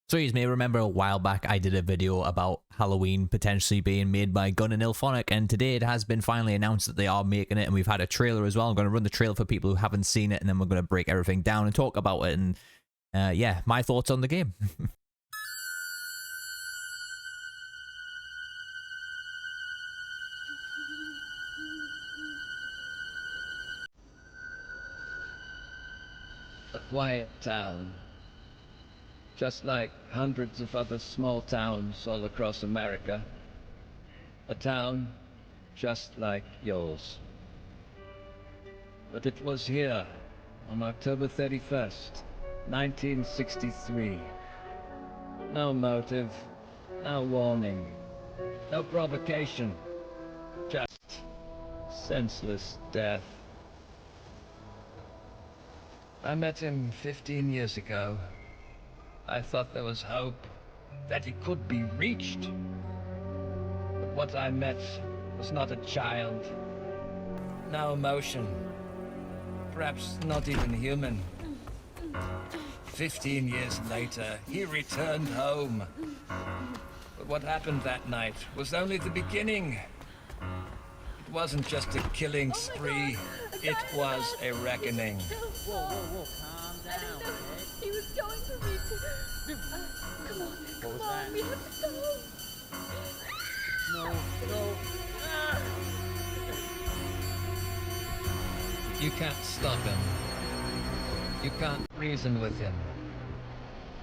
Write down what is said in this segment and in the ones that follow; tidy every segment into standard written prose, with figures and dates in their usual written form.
So you may remember a while back I did a video about Halloween potentially being made by Gun Illfonic, and today it has been finally announced that they are making it, and we've had a trailer as well. I'm going to run the trailer for people who haven't seen it, and then we're going to break everything down and talk about it, and yeah, my thoughts on the game. A quiet town, just like hundreds of other small towns all across America. A town just like yours. But it was here, on October 31st, 1963. No motive, no warning, no provocation, just senseless death. I met him 15 years ago. I thought there was hope, that he could be reached. But what I met was not a child. No emotion. Perhaps not even human. 15 years later, he returned home. But what happened that night was only the beginning. It wasn't just a killing spree. It was a reckoning. Whoa, calm down. He was going for me to... come on, we have to go. No. You can't stop him. You can't reason with him.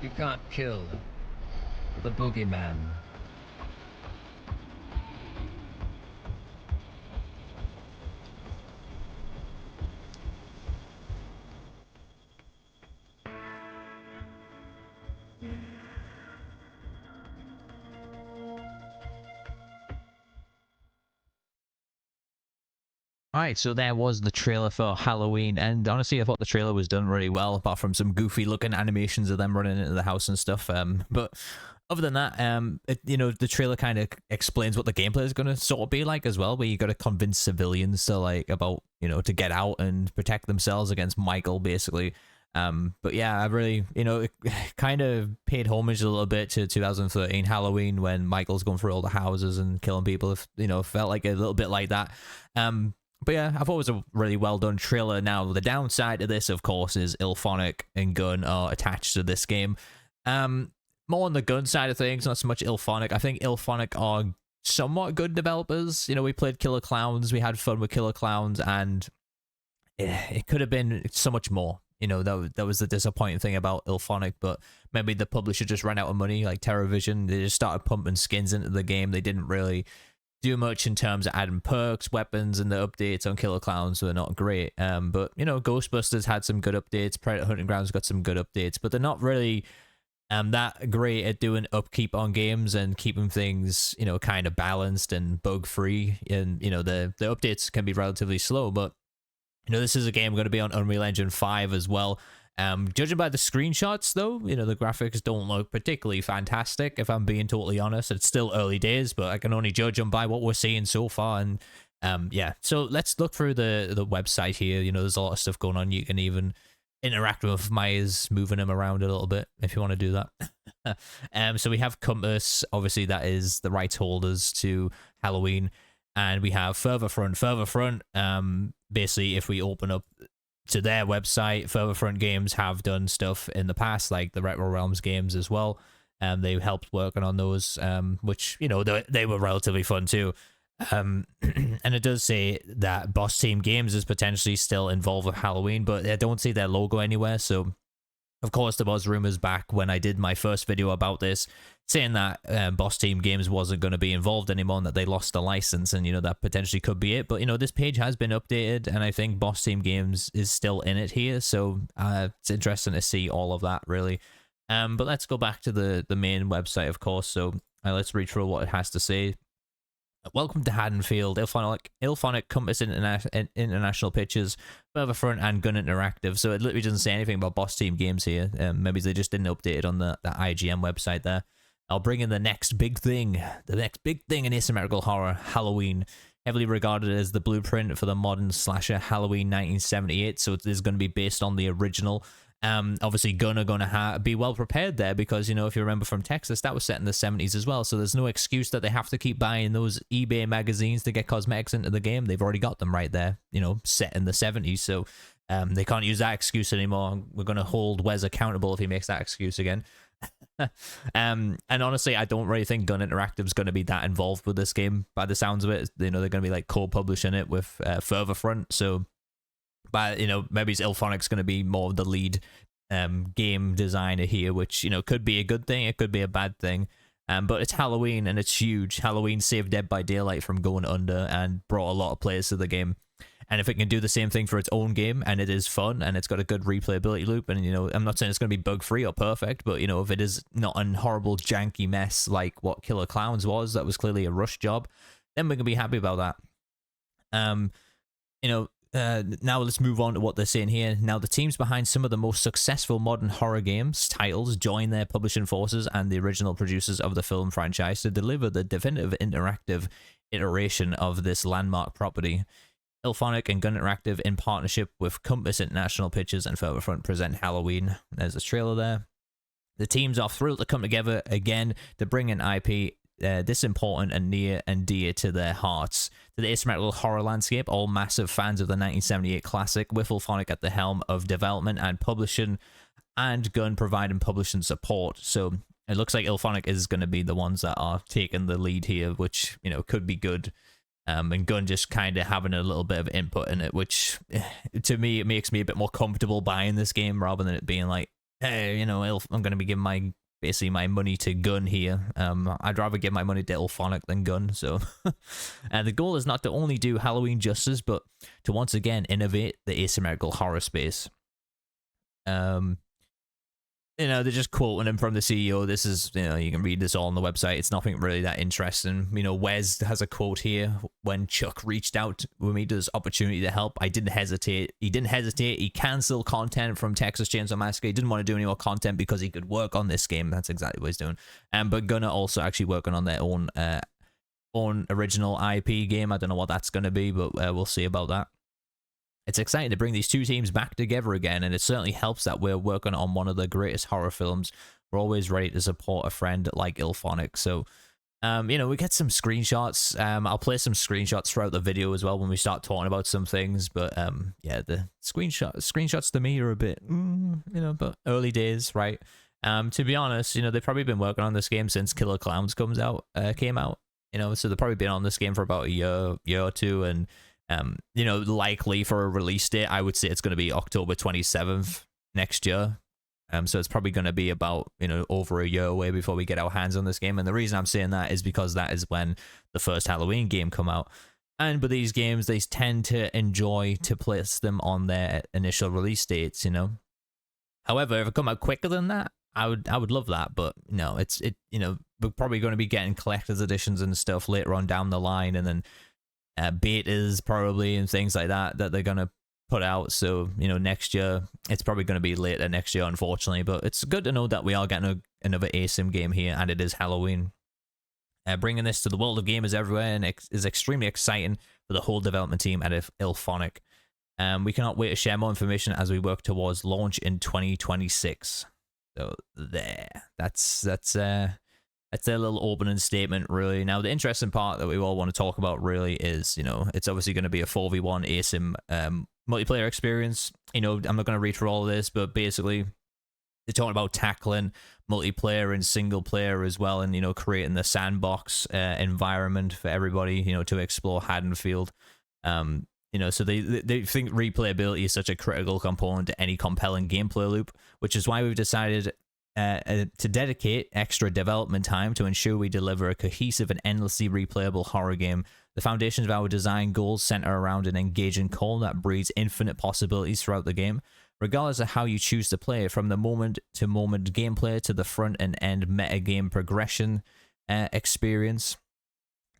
You can't kill the boogeyman. Alright, so there was the trailer for Halloween, and honestly I thought the trailer was done really well, apart from some goofy looking animations of them running into the house and stuff. But other than that, the trailer kind of explains what the gameplay is going to sort of be like as well, where you got to convince civilians to to get out and protect themselves against Michael, basically. But yeah, I really, it kind of paid homage a little bit to 2013 Halloween when Michael's going through all the houses and killing people. Felt like a little bit like that. But yeah, I thought it was a really well done trailer. Now, the downside to this, of course, is Illfonic and Gun are attached to this game. More on the Gun side of things, not so much Illfonic. I think Illfonic are somewhat good developers. We played Killer Klowns, we had fun with Killer Klowns, and it could have been so much more. That was the disappointing thing about Illfonic, but maybe the publisher just ran out of money, like TerraVision. They just started pumping skins into the game. They didn't really do much in terms of adding perks, weapons, and the updates on Killer Klowns were not great. But Ghostbusters had some good updates. Predator Hunting Grounds got some good updates, but they're not really that great at doing upkeep on games and keeping things kind of balanced and bug free. And the updates can be relatively slow, but this is a game going to be on Unreal Engine 5 as well. Judging by the screenshots, though, the graphics don't look particularly fantastic, if I'm being totally honest. It's still early days, but I can only judge them by what we're seeing so far. And yeah, so let's look through the website here. There's a lot of stuff going on. You can even interact with Myers, moving him around a little bit if you want to do that. So we have Compass, obviously that is the rights holders to Halloween. And we have Further Front. Basically, if we open up to their website, Further Front Games have done stuff in the past, like the Retro Realms games as well. They helped working on those, which, they were relatively fun too. And it does say that Boss Team Games is potentially still involved with Halloween, but I don't see their logo anywhere. So, of course, there was rumors back when I did my first video about this, saying that Boss Team Games wasn't going to be involved anymore and that they lost the license, and that potentially could be it. But this page has been updated, and I think Boss Team Games is still in it here, so it's interesting to see all of that, really. But let's go back to the main website, of course. So let's read through what it has to say. Welcome to Haddonfield, Illfonic, Compass International Pictures, Further Front, and Gun Interactive. So it literally doesn't say anything about Boss Team Games here. Maybe they just didn't update it on the IGN website there. I'll bring in the next big thing in asymmetrical horror, Halloween. Heavily regarded as the blueprint for the modern slasher Halloween 1978, so it is going to be based on the original. Obviously Gun are going to be well prepared there because, you know, if you remember from Texas, that was set in the 70s as well. So there's no excuse that they have to keep buying those eBay magazines to get cosmetics into the game. They've already got them right there, you know, set in the 70s. So they can't use that excuse anymore. We're going to hold Wes accountable if he makes that excuse again. And honestly, I don't really think Gun Interactive's going to be that involved with this game by the sounds of it. You know, they're going to be like co-publishing it with Furtherfront. So, but you know, maybe Illfonic's going to be more of the lead game designer here, which, you know, could be a good thing, it could be a bad thing. But it's Halloween and it's huge. Halloween saved Dead by Daylight from going under and brought a lot of players to the game. And if it can do the same thing for its own game, and it is fun, and it's got a good replayability loop, and, you know, I'm not saying it's going to be bug-free or perfect, but, you know, if it is not a horrible, janky mess like what Killer Clowns was, that was clearly a rush job, then we can be happy about that. You know, now let's move on to what they're saying here. Now, the teams behind some of the most successful modern horror games titles join their publishing forces and the original producers of the film franchise to deliver the definitive interactive iteration of this landmark property. Illfonic and Gun Interactive, in partnership with Compass International Pictures and Furtherfront, present Halloween. There's a trailer there. The teams are thrilled to come together again to bring an IP this important and near and dear to their hearts. To the asymmetrical horror landscape, all massive fans of the 1978 classic, with Illfonic at the helm of development and publishing, and Gun providing publishing support. So it looks like Illfonic is going to be the ones that are taking the lead here, which, you know, could be good. And Gun just kind of having a little bit of input in it, which to me, it makes me a bit more comfortable buying this game rather than it being like, hey, you know, I'm going to be giving basically my money to Gun here. I'd rather give my money to Illfonic than Gun. So the goal is not to only do Halloween justice, but to once again innovate the asymmetrical horror space. You know, they're just quoting him from the CEO. This is, you know, you can read this all on the website. It's nothing really that interesting. You know, Wes has a quote here. When Chuck reached out with me to this opportunity to help, I didn't hesitate. He didn't hesitate. He canceled content from Texas Chainsaw Massacre. He didn't want to do any more content because he could work on this game. That's exactly what he's doing. But Gunnar also actually working on their own original IP game. I don't know what that's going to be, but we'll see about that. It's exciting to bring these two teams back together again, and it certainly helps that we're working on one of the greatest horror films. We're always ready to support a friend like Illfonic. So, you know, we get some screenshots. I'll play some screenshots throughout the video as well when we start talking about some things. But yeah, the screenshots to me are a bit, you know, but early days, right? To be honest, you know, they've probably been working on this game since Killer Clowns came out. You know, so they've probably been on this game for about a year or two, and you know, likely for a release date, I would say it's going to be October 27th next year. So it's probably going to be about, you know, over a year away before we get our hands on this game. And the reason I'm saying that is because that is when the first Halloween game come out. And with these games, they tend to enjoy to place them on their initial release dates, you know. However, if it come out quicker than that, I would love that. But no, you know, we're probably going to be getting collector's editions and stuff later on down the line, and then betas probably and things like that they're going to put out. So, you know, next year, it's probably going to be later next year, unfortunately, but it's good to know that we are getting another Asym game here, and it is Halloween. Bringing this to the world of gamers everywhere, and is extremely exciting for the whole development team at Illfonic. We cannot wait to share more information as we work towards launch in 2026. So that's their little opening statement, really. Now, the interesting part that we all want to talk about, really, is, you know, it's obviously going to be a 4v1 Asym multiplayer experience. You know, I'm not going to read through all of this, but basically, they're talking about tackling multiplayer and single player as well, and, you know, creating the sandbox environment for everybody, you know, to explore Haddonfield. You know, so they think replayability is such a critical component to any compelling gameplay loop, which is why we've decided to dedicate extra development time to ensure we deliver a cohesive and endlessly replayable horror game. The foundations of our design goals center around an engaging core that breeds infinite possibilities throughout the game, regardless of how you choose to play, from the moment-to-moment gameplay to the front and end metagame progression experience.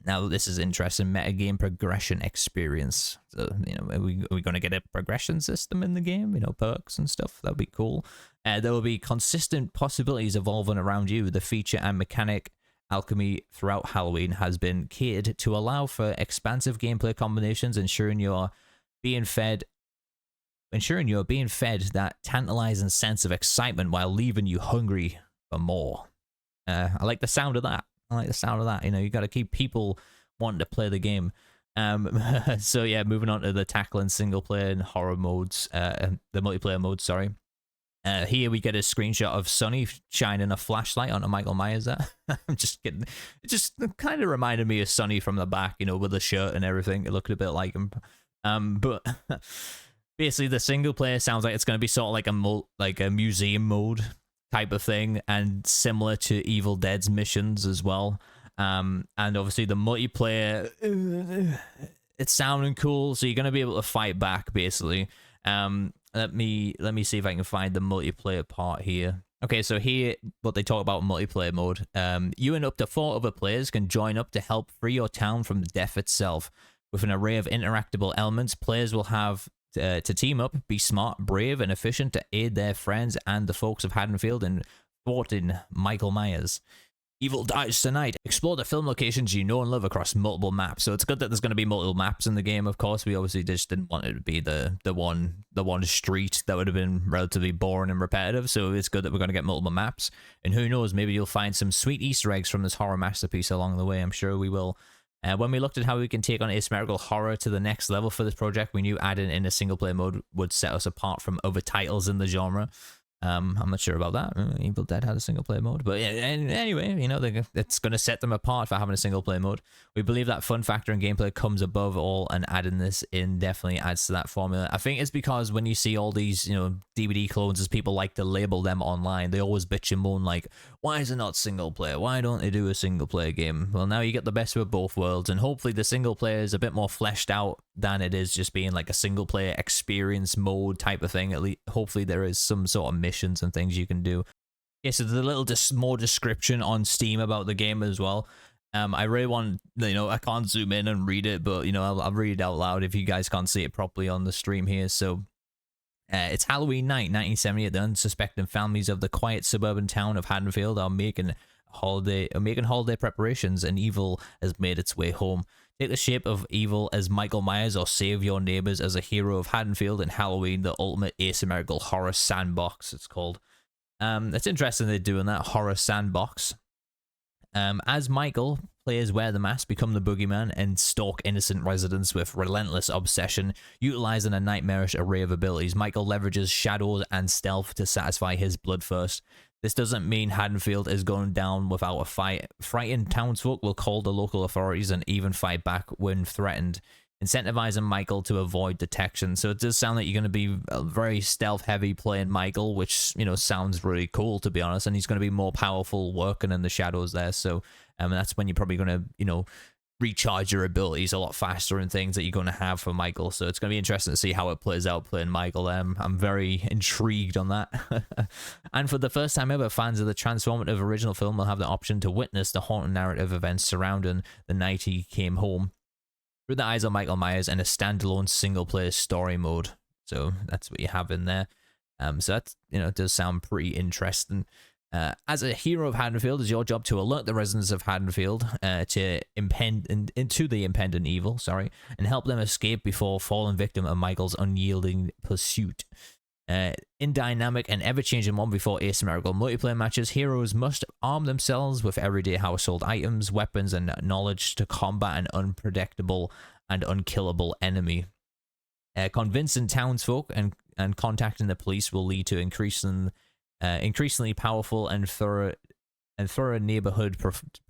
Now, this is interesting, metagame progression experience. So, you know, are we going to get a progression system in the game? You know, perks and stuff. That would be cool. There will be consistent possibilities evolving around you. The feature and mechanic alchemy throughout Halloween has been catered to allow for expansive gameplay combinations, ensuring you're being fed ensuring you're being fed that tantalizing sense of excitement while leaving you hungry for more. I like the sound of that. I like the sound of that. You know, you got to keep people wanting to play the game. So yeah, moving on to the tackling single player and horror modes, the multiplayer mode, sorry. Here we get a screenshot of Sonny shining a flashlight onto Michael Myers there. I'm just kidding. It just kind of reminded me of Sonny from the back, you know, with the shirt and everything. It looked a bit like him. But basically the single player sounds like it's going to be sort of like a museum mode type of thing, and similar to Evil Dead's missions as well. And obviously the multiplayer, it's sounding cool, so you're going to be able to fight back basically. Let me see if I can find the multiplayer part here. Okay, so here, what they talk about in multiplayer mode. You and up to 4 other players can join up to help free your town from death itself. With an array of interactable elements, players will have to team up, be smart, brave, and efficient to aid their friends and the folks of Haddonfield in thwarting Michael Myers. Evil dies tonight. Explore the film locations you know and love across multiple maps. So it's good that there's going to be multiple maps in the game. Of course, we obviously just didn't want it to be the one street. That would have been relatively boring and repetitive. So it's good that we're going to get multiple maps. And who knows, maybe you'll find some sweet Easter eggs from this horror masterpiece along the way. I'm sure we will. When we looked at how we can take on asymmetrical horror to the next level for this project, we knew adding in a single player mode would set us apart from other titles in the genre. I'm not sure about that. Evil Dead had a single player mode, but anyway, you know, it's going to set them apart for having a single player mode. We believe that fun factor in gameplay comes above all, and adding this in definitely adds to that formula. I think it's because when you see all these, you know, DVD clones, as people like to label them online, they always bitch and moan like, why is it not single player? Why don't they do a single player game? Well, now you get the best of both worlds, and hopefully the single player is a bit more fleshed out than it is just being like a single player experience mode type of thing. At least hopefully there is some sort of missions and things you can do. Yeah, so there's a little more description on Steam about the game as well. I really want, you know, I can't zoom in and read it, but you know, I'll read it out loud if you guys can't see it properly on the stream here. So it's Halloween night, 1970. The unsuspecting families of the quiet suburban town of Haddonfield are making holiday preparations, and evil has made its way home. Take the shape of evil as Michael Myers, or save your neighbors as a hero of Haddonfield in Halloween, the ultimate asymmetrical horror sandbox, it's called. It's interesting they're doing that, horror sandbox. As Michael, players wear the mask, become the boogeyman, and stalk innocent residents with relentless obsession, utilizing a nightmarish array of abilities. Michael leverages shadows and stealth to satisfy his bloodthirst. This doesn't mean Haddonfield is going down without a fight. Frightened townsfolk will call the local authorities and even fight back when threatened, incentivizing Michael to avoid detection. So it does sound like you're going to be very stealth-heavy playing Michael, which, you know, sounds really cool, to be honest, and he's going to be more powerful working in the shadows there. So that's when you're probably going to, you know, recharge your abilities a lot faster and things that you're going to have for Michael. So it's going to be interesting to see how it plays out playing Michael. I'm very intrigued on that. And for the first time ever, fans of the transformative original film will have the option to witness the haunting narrative events surrounding the night he came home through the eyes of Michael Myers in a standalone single-player story mode. So that's what you have in there. So that, you know, does sound pretty interesting. As a hero of Haddonfield, it's your job to alert the residents of Haddonfield into the impending evil, and help them escape before falling victim of Michael's unyielding pursuit. In dynamic and ever-changing one before asymmetrical multiplayer matches, heroes must arm themselves with everyday household items, weapons, and knowledge to combat an unpredictable and unkillable enemy. Convincing townsfolk and contacting the police will lead to increasingly powerful and thorough neighborhood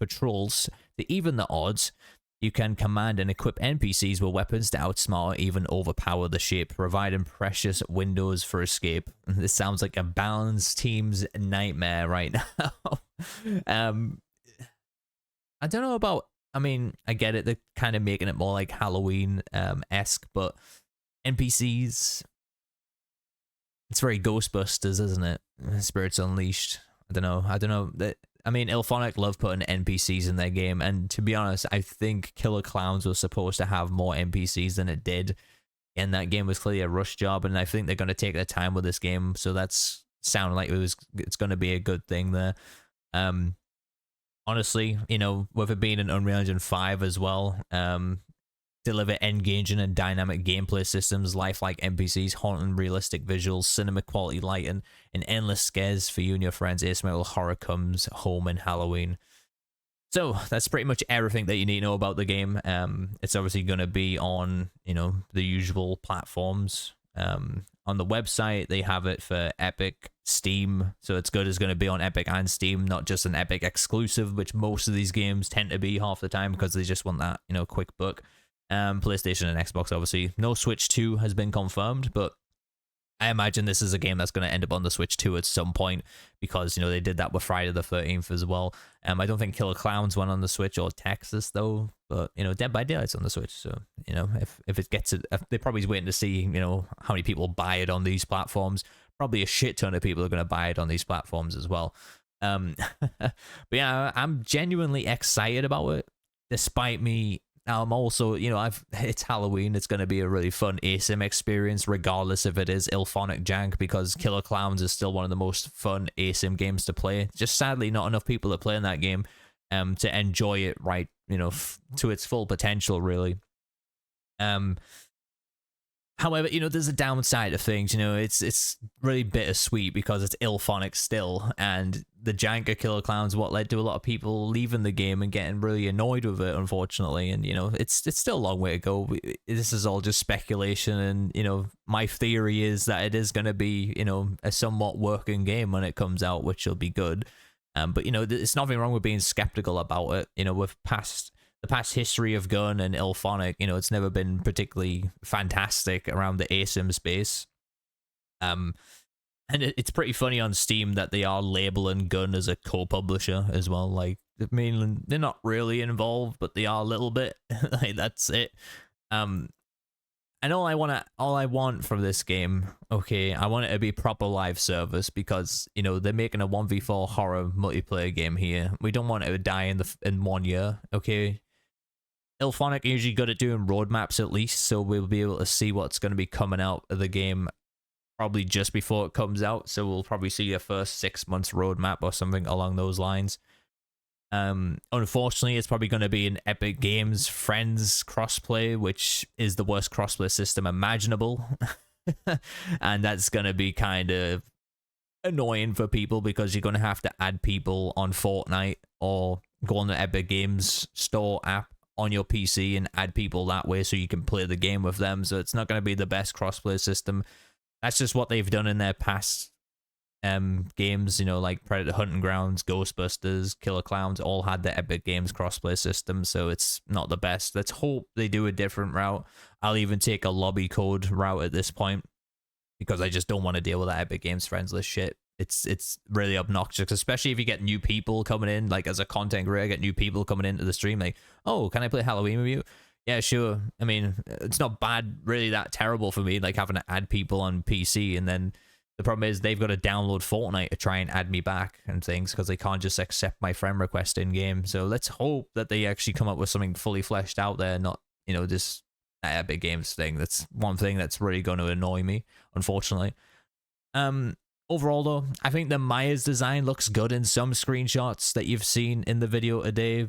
patrols. To even the odds, you can command and equip NPCs with weapons to outsmart or even overpower the shape, providing precious windows for escape. This sounds like a balanced team's nightmare right now. I don't know about, I mean, I get it, they're kind of making it more like Halloween-esque, but NPCs, it's very Ghostbusters, isn't it? Spirits Unleashed. I don't know. I mean, Illfonic love putting NPCs in their game, and to be honest, I think Killer Clowns was supposed to have more NPCs than it did, and that game was clearly a rush job, and I think they're going to take their time with this game, so that's sounding like it's going to be a good thing there. Honestly, you know, with it being an Unreal Engine 5 as well, deliver engaging and dynamic gameplay systems, lifelike NPCs, haunting realistic visuals, cinema quality lighting, and endless scares for you and your friends. Asymmetrical horror comes home in Halloween. So that's pretty much everything that you need to know about the game. It's obviously going to be on, the usual platforms. On the website, they have it for Epic, Steam, so it's good. It's going to be on Epic and Steam, not just an Epic exclusive, which most of these games tend to be half the time because they just want that, quick buck. PlayStation and Xbox, obviously. No Switch 2 has been confirmed, but I imagine this is a game that's going to end up on the Switch 2 at some point because, they did that with Friday the 13th as well. I don't think Killer Clowns went on the Switch or Texas, though, but, Dead by Daylight's on the Switch, so, if it gets it, they're probably waiting to see, how many people buy it on these platforms. Probably a shit ton of people are going to buy it on these platforms as well. But yeah, I'm genuinely excited about it, despite me. I'm also, it's Halloween. It's going to be a really fun Asym experience, regardless if it is Illfonic jank, because Killer Clowns is still one of the most fun Asym games to play. Just sadly, not enough people are playing that game to enjoy it right, to its full potential, really. However, there's a downside of things. It's really bittersweet because it's Illfonic still, and the jank of Killer Clowns what led to a lot of people leaving the game and getting really annoyed with it, unfortunately. And it's still a long way to go. This is all just speculation, and my theory is that it is going to be a somewhat working game when it comes out, which will be good. But it's nothing wrong with being skeptical about it. With the past history of Gun and Illfonic, it's never been particularly fantastic around the Asym space. And it's pretty funny on Steam that they are labeling Gun as a co-publisher as well. Like, I mean, they're not really involved, but they are a little bit. Like, that's it. And all I want from this game, okay, I want it to be proper live service because they're making a 1v4 horror multiplayer game here. We don't want it to die in 1 year, okay. Illfonic are usually good at doing roadmaps at least, so we'll be able to see what's going to be coming out of the game probably just before it comes out, so we'll probably see a first 6 months roadmap or something along those lines. Unfortunately, it's probably going to be an Epic Games Friends crossplay, which is the worst crossplay system imaginable. And that's going to be kind of annoying for people because you're going to have to add people on Fortnite or go on the Epic Games Store app on your PC and add people that way so you can play the game with them. So it's not going to be the best crossplay system. That's just what they've done in their past games, like Predator Hunting Grounds, Ghostbusters, Killer Clowns, all had the Epic Games crossplay system, so it's not the best. Let's hope they do a different route. I'll even take a lobby code route at this point because I just don't want to deal with that Epic Games friends list shit. It's really obnoxious, especially if you get new people coming in. Like, as a content creator, I get new people coming into the stream like, oh, can I play Halloween with you? Yeah, sure. I mean, it's not bad, really that terrible for me, like having to add people on PC, and then the problem is they've got to download Fortnite to try and add me back and things because they can't just accept my friend request in game. So let's hope that they actually come up with something fully fleshed out there, not just that Epic Games thing. That's one thing that's really going to annoy me, unfortunately. Overall, though, I think the Maya's design looks good in some screenshots that you've seen in the video today.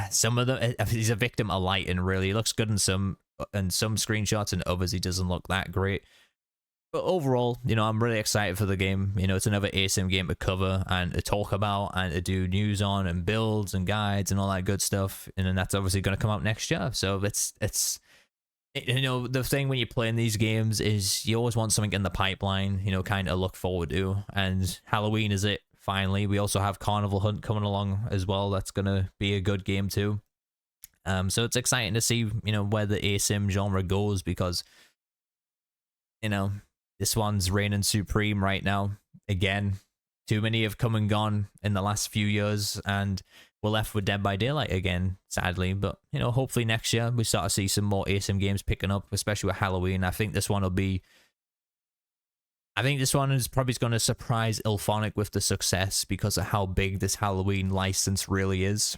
Some of them, he's a victim of lighting, really. He looks good in some screenshots, and others he doesn't look that great. But overall, I'm really excited for the game. It's another Asym game to cover and to talk about and to do news on and builds and guides and all that good stuff. And then that's obviously going to come out next year. So it's the thing when you're playing these games is you always want something in the pipeline, kind of look forward to. And Halloween is it, finally. We also have Carnival Hunt coming along as well. That's going to be a good game too. So it's exciting to see, where the Asym genre goes because, this one's reigning supreme right now. Again, too many have come and gone in the last few years, and we're left with Dead by Daylight again, sadly. But, hopefully next year we start to see some more Asym games picking up, especially with Halloween. I think this one is probably going to surprise Illfonic with the success because of how big this Halloween license really is.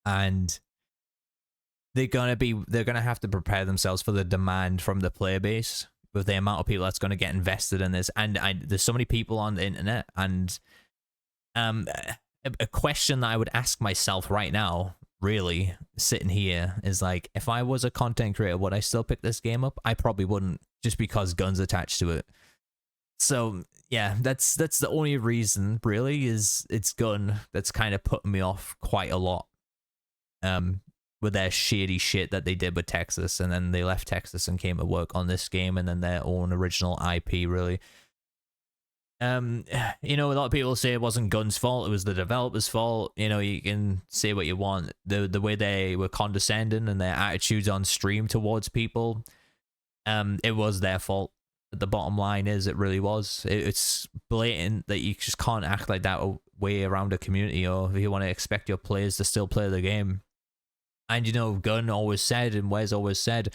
And they're going to have to prepare themselves for the demand from the player base with the amount of people that's going to get invested in this. And there's so many people on the internet, and a question that I would ask myself right now, really sitting here is like, if I was a content creator, would I still pick this game up? I probably wouldn't, just because guns attached to it. So yeah, that's the only reason really, is it's Gun that's kind of putting me off quite a lot. With their shady shit that they did with Texas, and then they left Texas and came to work on this game, and then their own original IP really. You know, a lot of people say it wasn't Gun's fault, it was the developer's fault. You know, you can say what you want. The way they were condescending and their attitudes on stream towards people, it was their fault. The bottom line is, it really was. It's blatant that you just can't act like that way around a community, or if you want to expect your players to still play the game. And you know, Gun always said, and Wes always said,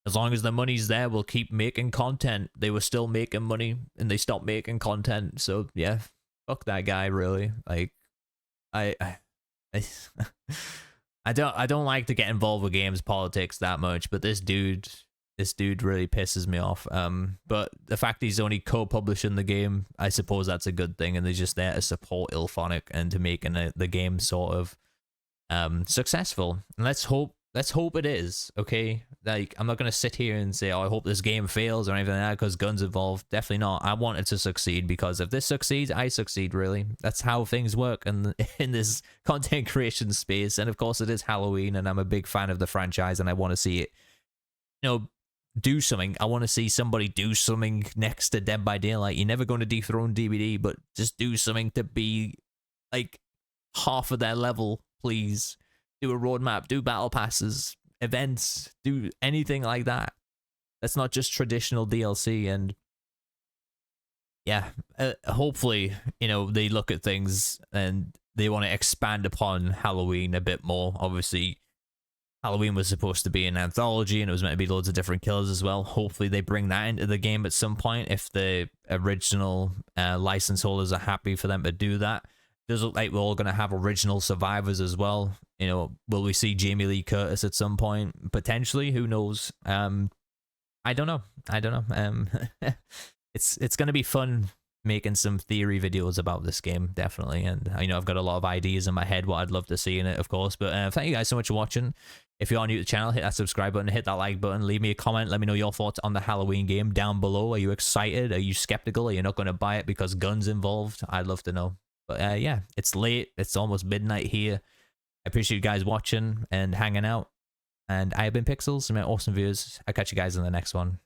as long as the money's there, we'll keep making content. They were still making money, and they stopped making content. So yeah, fuck that guy, really. Like, I don't like to get involved with games politics that much, but this dude really pisses me off. But the fact he's only co-publishing the game, I suppose that's a good thing, and they're just there to support Illfonic and to making the game sort of successful. And let's hope it is. Okay, like, I'm not gonna sit here and say, oh, I hope this game fails or anything like that because Gun's involved. Definitely not. I want it to succeed, because if this succeeds, I succeed. Really, that's how things work in this content creation space. And of course, it is Halloween, and I'm a big fan of the franchise, and I want to see it, you know, do something. I want to see somebody do something next to Dead by Daylight. You're never going to dethrone DBD, but just do something to be like half of their level, please. Do a roadmap, do battle passes, events, do anything like that. That's not just traditional DLC. And yeah, hopefully, you know, they look at things and they want to expand upon Halloween a bit more. Obviously, Halloween was supposed to be an anthology, and it was meant to be loads of different killers as well. Hopefully they bring that into the game at some point, if the original license holders are happy for them to do that. It does look like we're all going to have original survivors as well. You know, will we see Jamie Lee Curtis at some point? Potentially, who knows? I don't know. It's going to be fun making some theory videos about this game, definitely. And you know, I've got a lot of ideas in my head what I'd love to see in it, of course. But thank you guys so much for watching. If you are new to the channel, hit that subscribe button, hit that like button, leave me a comment, let me know your thoughts on the Halloween game down below. Are you excited? Are you skeptical? Are you not going to buy it because Gun's involved? I'd love to know. But yeah, it's late. It's almost midnight here. I appreciate you guys watching and hanging out. And I have been Pixels, and my awesome viewers. I'll catch you guys in the next one.